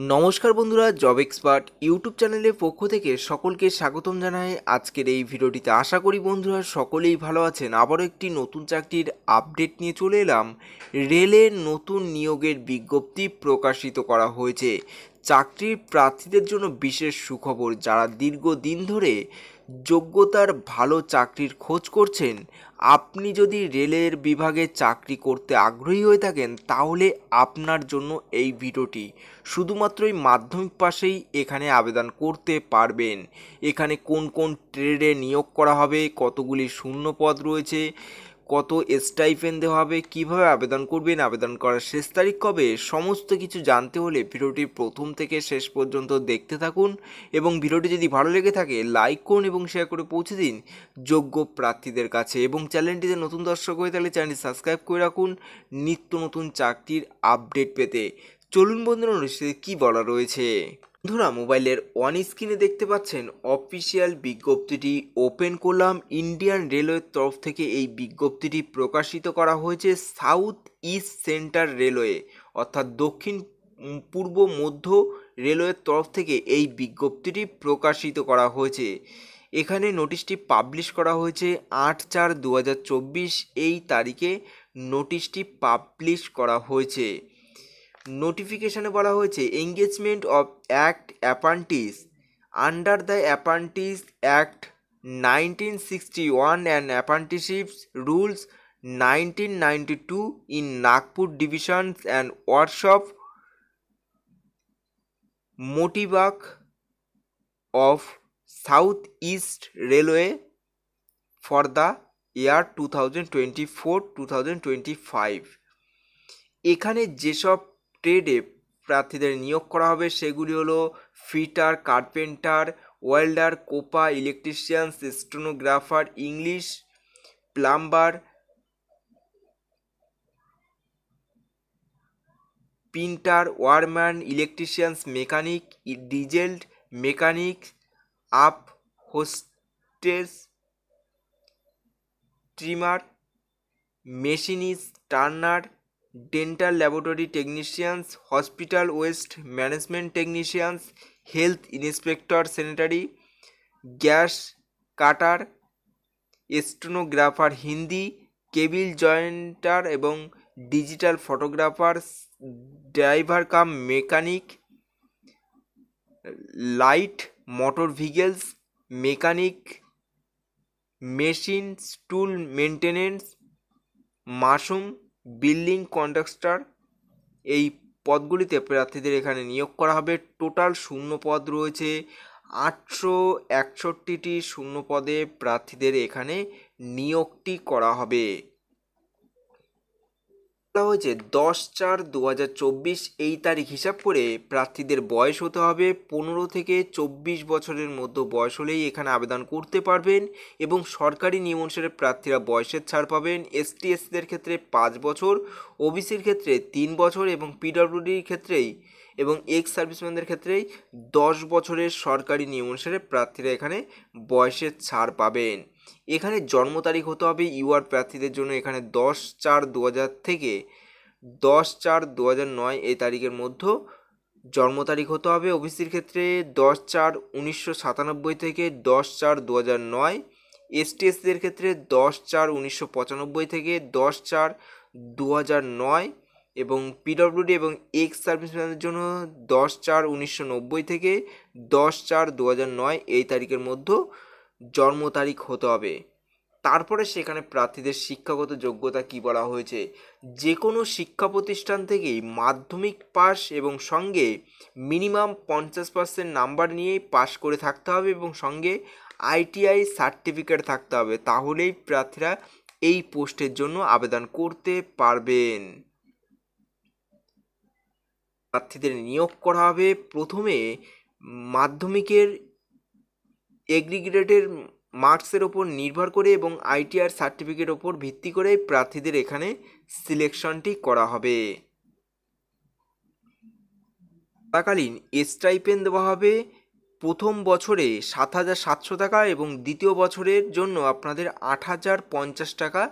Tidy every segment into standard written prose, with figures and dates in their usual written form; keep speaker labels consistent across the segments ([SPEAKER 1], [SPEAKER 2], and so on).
[SPEAKER 1] নমস্কার বন্ধুরা, job expert YouTube চ্যানেলের পক্ষ থেকে সকলকে স্বাগতম জানাই আজকের এই ভিডিওটিতে। আশা করি বন্ধুরা সকলেই ভালো আছেন। আবারও একটি নতুন চাকরির আপডেট নিয়ে চলে এলাম। রেলের নতুন নিয়োগের বিজ্ঞপ্তি প্রকাশিত করা হয়েছে। চাকরির প্রার্থীদের জন্য বিশেষ সুখবর। যারা দীর্ঘদিন ধরে যোগ্যতার ভালো চাকরির খোঁজ করছেন, আপনি যদি রেলের বিভাগে চাকরি করতে আগ্রহী হয়ে থাকেন, তাহলে আপনার জন্য এই ভিডিওটি। শুধুমাত্রই মাধ্যমিক পাশেই এখানে আবেদন করতে পারবেন। এখানে কোন কোন ট্রেডে নিয়োগ করা হবে, কতগুলি শূন্য পদ রয়েছে, কত স্টাইপেন্ড দেওয়া হবে, কীভাবে আবেদন করবেন, আবেদন করার শেষ তারিখ কবে, সমস্ত কিছু জানতে হলে ভিডিওটি প্রথম থেকে শেষ পর্যন্ত দেখতে থাকুন। এবং ভিডিওটি যদি ভালো লেগে থাকে লাইক করুন এবং শেয়ার করে পৌঁছে দিন যোগ্য প্রার্থীদের কাছে। এবং চ্যানেলটিতে নতুন দর্শক হয়ে থাকলে চ্যানেলটি সাবস্ক্রাইব করে রাখুন নিত্য নতুন চাকরির আপডেট পেতে। চলুন বন্ধুরা, কী বলা রয়েছে। বন্ধুরা, মোবাইলের অন স্ক্রিনে দেখতে পাচ্ছেন অফিসিয়াল বিজ্ঞপ্তিটি ওপেন করলাম। ইন্ডিয়ান রেলওয়ের তরফ থেকে এই বিজ্ঞপ্তিটি প্রকাশিত করা হয়েছে। সাউথ ইস্ট সেন্ট্রাল রেলওয়ে অর্থাৎ দক্ষিণ পূর্ব মধ্য রেলওয়ের তরফ থেকে এই বিজ্ঞপ্তিটি প্রকাশিত করা হয়েছে। এখানে নোটিশটি পাবলিশ করা হয়েছে 8/4/2024 এই তারিখে নোটিশটি পাবলিশ করা হয়েছে। নোটিফিকেশনে বলা হয়েছে engagement of act apprentices under the apprentices act 1961 and apprenticeships rules 1992 in Nagpur divisions and workshop Motibagh of south east railway for the year 2024-2025। এখানে যেসব ট্রেডে প্রার্থীদের নিয়োগ করা হবে সেগুলি হলো fitter, carpenter, welder, COPA, electricians, stenographer, English, plumber, printer, wireman, electricians, mechanic, diesel mechanic, up hostess, trimmer, machinist, turner, dental laboratory technicians, hospital waste management technicians, health inspector, sanitary, gas cutter, stenographer Hindi, cable jointer এবং digital photographer, driver cum mechanic, light motor vehicles mechanic, machine tool maintenance, mushroom, building contractor, এই পদগুলিতে প্রার্থীদের এখানে নিয়োগ করা হবে। Total শূন্য পদ রয়েছে 861টি শূন্য পদে প্রার্থীদের এখানে নিয়োগটি করা হবে। বলা হয়েছে 10/4/2024 এই তারিখ হিসাব করে প্রার্থীদের বয়স হতে হবে 15 থেকে 24 বছরের মধ্যে বয়স হলেই এখানে আবেদন করতে পারবেন। এবং সরকারি নিয়ম অনুসারে প্রার্থীরা বয়সের ছাড় পাবেন। এসটি এসসিদের ক্ষেত্রে 5 বছর, ওবিসির ক্ষেত্রে 3 বছর এবং পিডব্লিউডির ক্ষেত্রেই এবং এক্স সার্ভিসম্যানদের ক্ষেত্রেই 10 বছরের সরকারি নিয়ম অনুসারে প্রার্থীরা এখানে বয়সের ছাড় পাবেন। এখানে জন্ম তারিখ হতে হবে ইউআর প্রার্থীদের জন্য এখানে 10/4/2000 থেকে 10/4/2009 এই তারিখের মধ্যে জন্ম তারিখ হতে হবে। ওবিসির ক্ষেত্রে 10/4/1997 থেকে 10/4/2009, এসটি এসসিদের ক্ষেত্রে 10/4/1995 থেকে 10/4/2009 এবং পিডব্লিউডি এবং এক্স সার্ভিসম্যানদের জন্য 10/4/1990 থেকে 10/4/2009 এই তারিখের মধ্যে জন্ম তারিখ হতে হবে। তারপরে সেখানে প্রার্থীদের শিক্ষাগত যোগ্যতা কি বলা হয়েছে, যে কোনো শিক্ষা প্রতিষ্ঠান থেকেই মাধ্যমিক পাস এবং সঙ্গে মিনিমাম 50% নাম্বার নিয়েই পাস করে থাকতে হবে এবং সঙ্গে আইটিআই সার্টিফিকেট থাকতে হবে, তাহলেই প্রার্থীরা এই পোস্টের জন্য আবেদন করতে পারবেন। প্রার্থীদের নিয়োগ করা হবে প্রথমে মাধ্যমিকের এগ্রিগেটের মার্কসের ওপর নির্ভর করে এবং আইটিআর সার্টিফিকেট ওপর ভিত্তি করে প্রার্থীদের এখানে সিলেকশনটি করা হবে। চলাকালীন স্টাইপেন্ড দেওয়া হবে প্রথম বছরে 7,700 টাকা এবং দ্বিতীয় বছরের জন্য আপনাদের 8,050 টাকা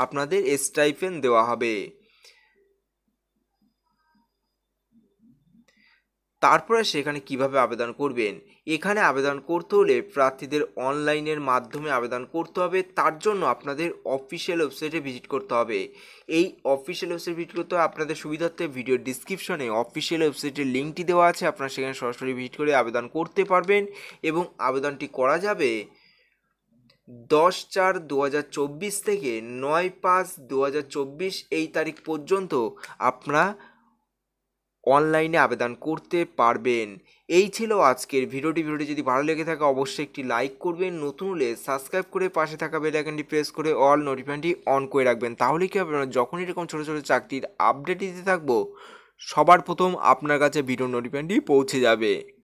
[SPEAKER 1] আপনাদের স্টাইপেন্ড দেওয়া হবে। তারপরে সেখানে কিভাবে আবেদন করবেন। এখানে আবেদন করতে হলে প্রার্থীদের অনলাইনের মাধ্যমে আবেদন করতে হবে। তার জন্য আপনাদের অফিসিয়াল ওয়েবসাইটে ভিজিট করতে হবে। এই অফিসিয়াল ওয়েবসাইট ভিজিট করতে হবে আপনাদের সুবিধার্থে ভিডিও ডিসক্রিপশনে অফিসিয়াল ওয়েবসাইটের লিঙ্কটি দেওয়া আছে, আপনারা সেখানে সরাসরি ভিজিট করে আবেদন করতে পারবেন এবং আবেদনটি করা যাবে 10/4/2024 থেকে 9/5/2024 এই তারিখ পর্যন্ত আপনারা অনলাইনে আবেদন করতে পারবেন। এই ছিল আজকের ভিডিওটি যদি ভালো লেগে থাকে অবশ্যই একটি লাইক করবেন, নতুন হলে সাবস্ক্রাইব করে পাশে থাকা বেল আইকনটি প্রেস করে অল নোটিফিকেশনটি অন করে রাখবেন। তাহলে কি হবে, যখনই এরকম ছোটো ছোটো চাকরির আপডেট দিতে থাকবো সবার প্রথম আপনার কাছে ভিডিও নোটিফিকেশনটি পৌঁছে যাবে।